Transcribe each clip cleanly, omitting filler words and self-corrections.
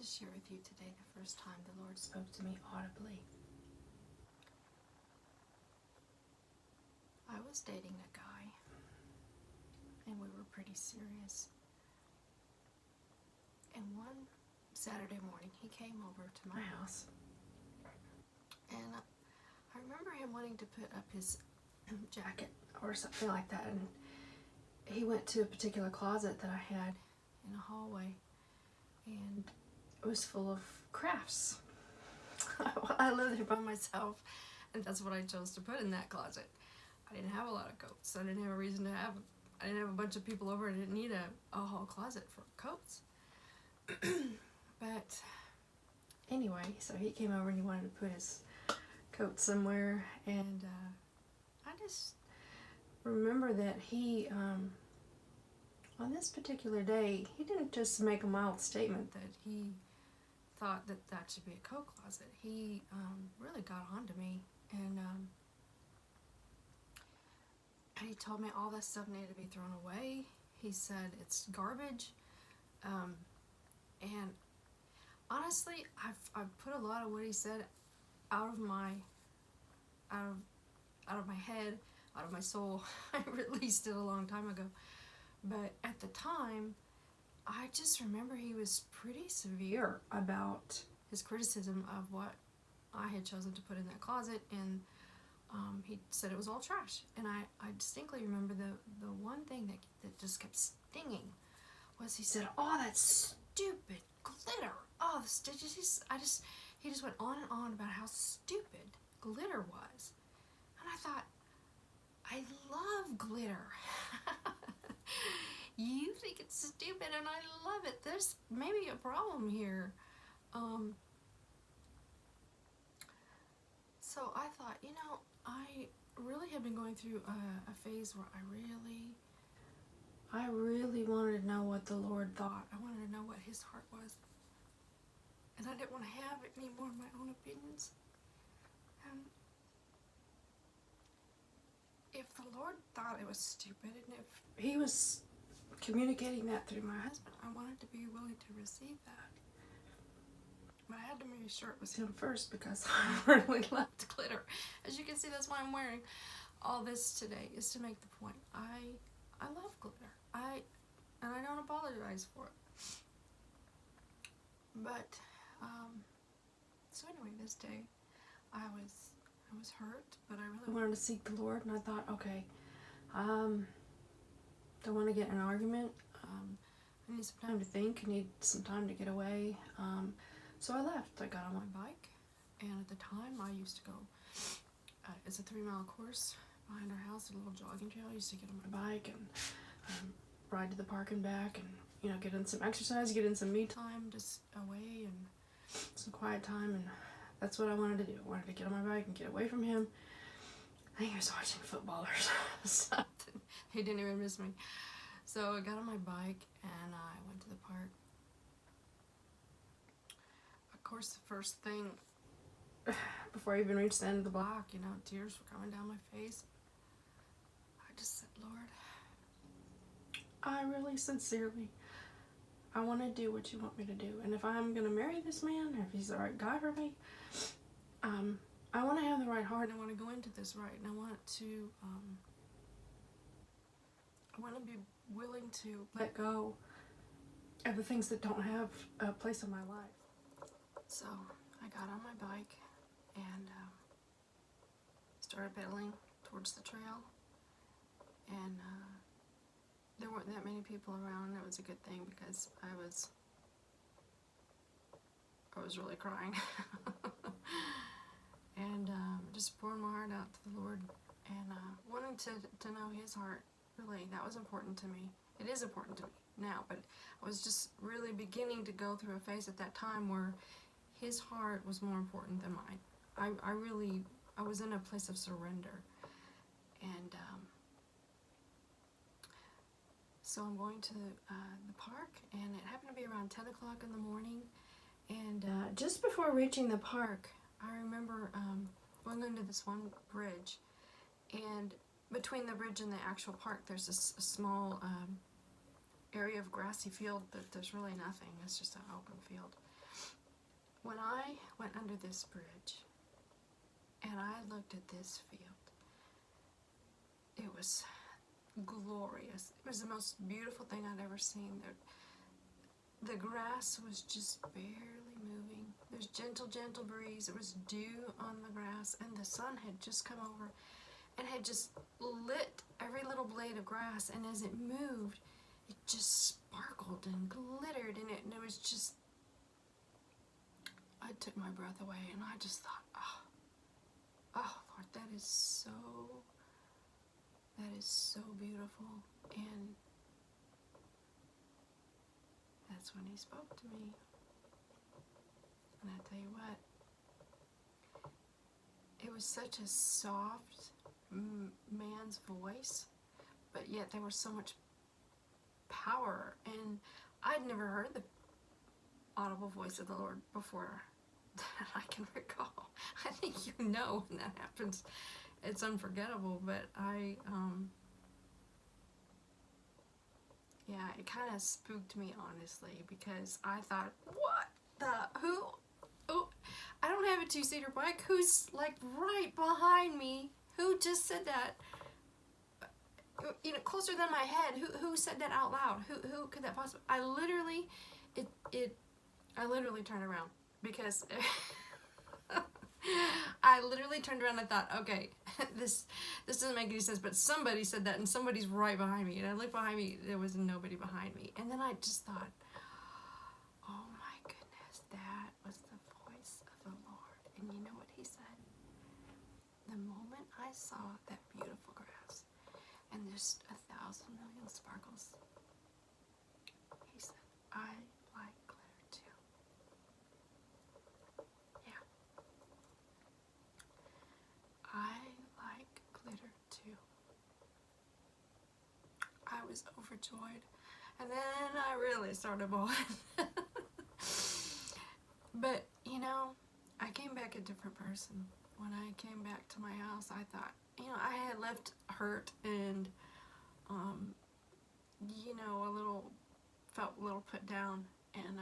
to share with you today the first time the Lord spoke to me audibly. I was dating a guy, and we were pretty serious. And one Saturday morning, he came over to my house, and I remember him wanting to put up his jacket or something like that, and he went to a particular closet that I had in a hallway, and it was full of crafts. I lived there by myself, and that's what I chose to put in that closet. I didn't have a lot of coats. I didn't have a reason to have. I didn't have a bunch of people over. I didn't need a whole closet for coats. But anyway, so he came over and he wanted to put his coat somewhere, and I just remember that he, on this particular day, he didn't just make a mild statement that he thought that that should be a coat closet. He really got on to me, and he told me all this stuff needed to be thrown away. He said it's garbage, and honestly, I've put a lot of what he said out of my head, out of my soul. I released it a long time ago, but at the time, I just remember he was pretty severe about his criticism of what I had chosen to put in that closet, and he said it was all trash. And I distinctly remember the one thing that just kept stinging was he said, "Oh, that stupid glitter. Oh, he just went on and on about how stupid glitter was." And I thought, I love glitter. You think it's stupid and I love it. There's maybe a problem here. So I thought, I really have been going through a phase where I really wanted to know what the Lord thought. I wanted to know what his heart was. And I didn't want to have any more of my own opinions. And if the Lord thought it was stupid, and if he was communicating that through my husband, I wanted to be willing to receive that. But I had to make sure it was him first, because I really loved glitter. As you can see, that's why I'm wearing all this today, is to make the point. I love glitter. And I don't apologize for it. But so anyway, this day I was hurt, but I really wanted to seek the Lord, and I thought, okay, don't want to get in an argument. I need some time to think. I need some time to get away. So I left. I got on my bike, and at the time I used to go, it's a 3-mile course behind our house, a little jogging trail. I used to get on my bike and ride to the park and back, and get in some exercise, get in some me time, just away, and some quiet time. And that's what I wanted to do. I wanted to get on my bike and get away from him. I think he was watching football or something. He didn't even miss me. So I got on my bike and I went to the park. Of course, the first thing, before I even reached the end of the block, tears were coming down my face. I just said, Lord, I really sincerely, I want to do what you want me to do. And if I'm going to marry this man, or if he's the right guy for me, I want to have the right heart. I want to go into this right. And I want to be willing to let go of the things that don't have a place in my life. So I got on my bike and started pedaling towards the trail. And there weren't that many people around. That was a good thing, because I was really crying. And just pouring my heart out to the Lord, and wanting to know his heart. Really, that was important to me. It is important to me now, but I was just really beginning to go through a phase at that time where his heart was more important than mine. I was in a place of surrender. And so I'm going to the park, and it happened to be around 10 o'clock in the morning. And just before reaching the park, I remember going under this one bridge, and between the bridge and the actual park, there's this small area of grassy field that there's really nothing. It's just an open field. when I went under this bridge and I looked at this field, it was glorious. It was the most beautiful thing I'd ever seen. The grass was just barely moving. There's gentle breeze. It was dew on the grass, and the sun had just come over and had just lit every little blade of grass, and as it moved, it just sparkled and glittered, and it was just, I took my breath away, and I just thought, oh Lord, that is so beautiful. And that's when he spoke to me. And I tell you what, it was such a soft man's voice, but yet there was so much power, and I'd never heard the audible voice of the Lord before that I can recall. I think you know when that happens, it's unforgettable, but yeah, it kind of spooked me, honestly, because I thought, who? Oh, I don't have a two-seater bike. Who's like right behind me? Who just said that? You know, closer than my head. Who said that out loud? Who could that possibly? I literally turned around because I literally turned around and thought, okay, this doesn't make any sense, but somebody said that, and somebody's right behind me. And I looked behind me, there was nobody behind me. And then I just thought, oh my goodness, that was the voice of the Lord. And you know what he said? The moment I saw that beautiful grass and just 1,000 million sparkles, he said, I like glitter too. Yeah. I like glitter too. I was overjoyed, and then I really started bawling. But, you know, I came back a different person. When I came back to my house, I thought, you know, I had left hurt and, you know, felt a little put down, and,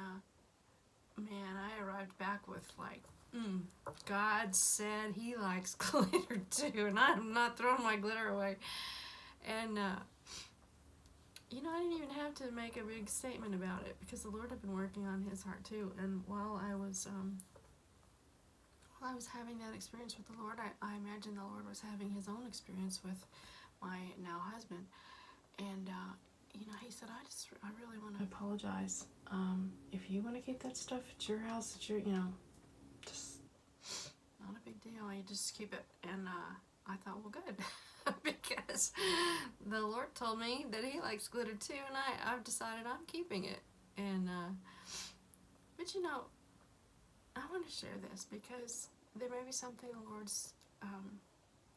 man, I arrived back with, like, God said he likes glitter too, and I'm not throwing my glitter away. And, you know, I didn't even have to make a big statement about it, because the Lord had been working on his heart too. And while I was having that experience with the Lord, I imagine the Lord was having his own experience with my now husband. And, you know, he said, I really want to apologize. If you want to keep that stuff at your house, at your, you know, just not a big deal. You just keep it. And I thought, well, good. Because the Lord told me that he likes glitter too, and I've decided I'm keeping it. And, but you know, I want to share this because there may be something the Lord's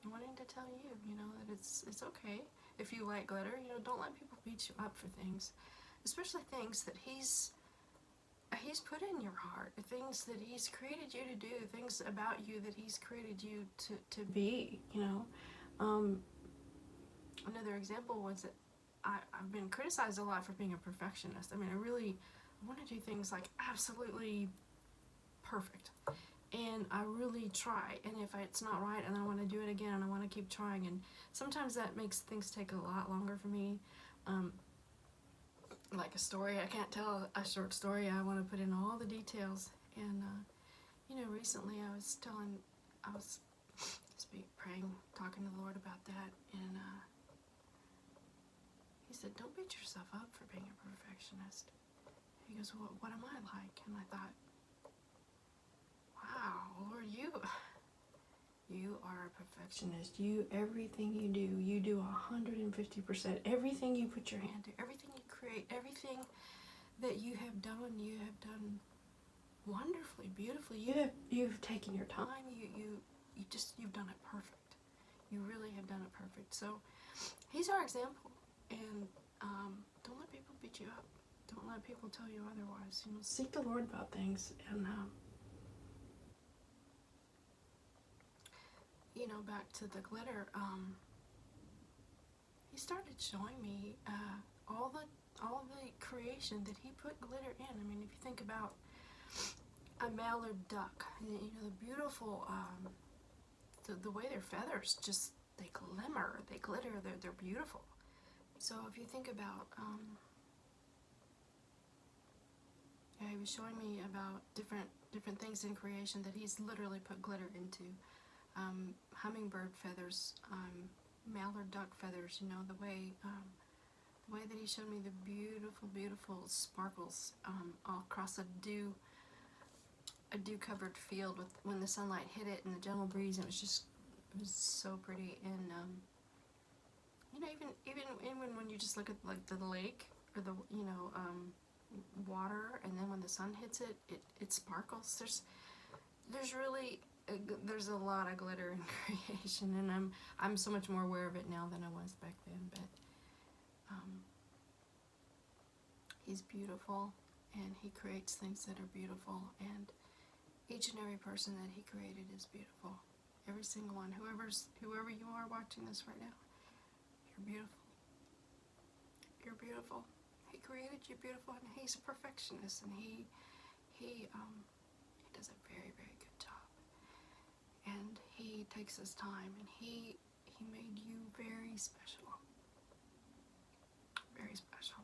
wanting to tell you, you know, that it's okay if you like glitter. You know, don't let people beat you up for things, especially things that he's put in your heart, things that he's created you to do, things about you that he's created you to be, you know. Another example was that I've been criticized a lot for being a perfectionist. I mean, I want to do things like absolutely perfect, and I really try, and if it's not right, and I want to do it again, and I want to keep trying, and sometimes that makes things take a lot longer for me. Like a story, I can't tell a short story. I want to put in all the details, and you know, recently I was praying, talking to the Lord about that, and he said, don't beat yourself up for being a perfectionist. He goes, well, what am I like? And I thought, wow, Lord, you are a perfectionist. Everything you do 150%. Everything you put your hand to, everything you create, everything that you have done wonderfully, beautifully. You've taken your time. You've done it perfect. You really have done it perfect. So he's our example, and don't let people beat you up. Don't let people tell you otherwise. You know, seek the Lord about things, and you know, back to the glitter. He started showing me all the creation that he put glitter in. I mean, if you think about a mallard duck. You know, the beautiful, the way their feathers just, they glimmer, they glitter, they're beautiful. So if you think about, yeah, he was showing me about different things in creation that he's literally put glitter into. Hummingbird feathers, mallard duck feathers, you know, the way that he showed me the beautiful sparkles all across a dew-covered field with when the sunlight hit it and the gentle breeze. It was so pretty. And you know, even when you just look at like the lake or the water, and then when the sun hits it, it sparkles. There's really there's a lot of glitter in creation, and I'm so much more aware of it now than I was back then. But he's beautiful, and he creates things that are beautiful, and each and every person that he created is beautiful. Every single one, whoever you are watching this right now, you're beautiful. You're beautiful. He created you beautiful, and he's a perfectionist, and he does a very good job. And he takes his time, and he made you very special. Very special.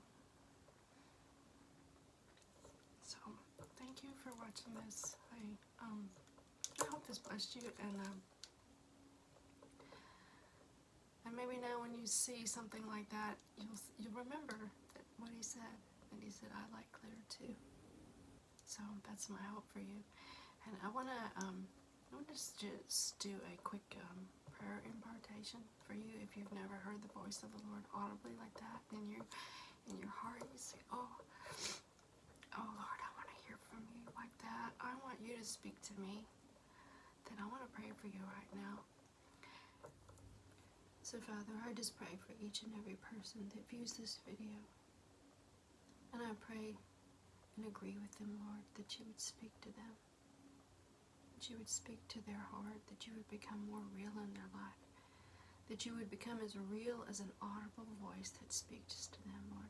So thank you for watching this. I hope this blessed you, and maybe now when you see something like that, you'll remember that what he said. And he said, I like glitter too. So that's my hope for you. And I want to just do a quick prayer impartation for you. If you've never heard the voice of the Lord audibly like that in your heart, you say, oh Lord, I want to hear from you like that. I want you to speak to me. Then I want to pray for you right now. So Father, I just pray for each and every person that views this video. And I pray and agree with them, Lord, that you would speak to them. That you would speak to their heart. That you would become more real in their life. That you would become as real as an audible voice that speaks to them, Lord.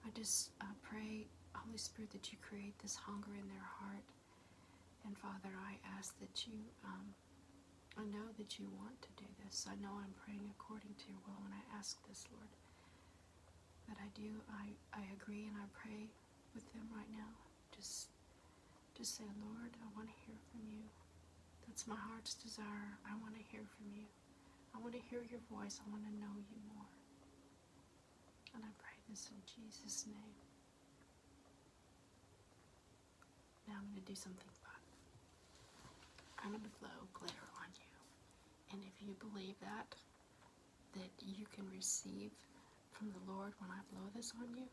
I just pray, Holy Spirit, that you create this hunger in their heart. And Father, I ask that you, I know that you want to do this. I know I'm praying according to your will when I ask this, Lord. But I agree, and I pray with them right now. Just say, Lord, I want to hear from you. That's my heart's desire. I want to hear from you. I want to hear your voice. I want to know you more. And I pray this in Jesus' name. Now I'm going to do something fun. I'm going to blow glitter on you. And if you believe that you can receive from the Lord when I blow this on you,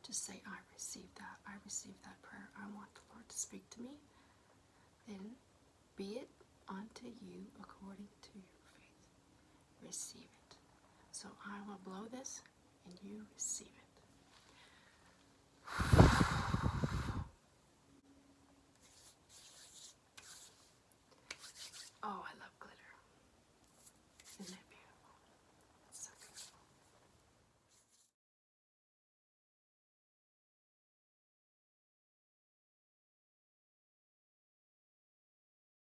just say, I receive that. I receive that prayer. I want the Lord to speak to me. Then be it unto you according to your faith. Receive it. So I will blow this, and you receive it.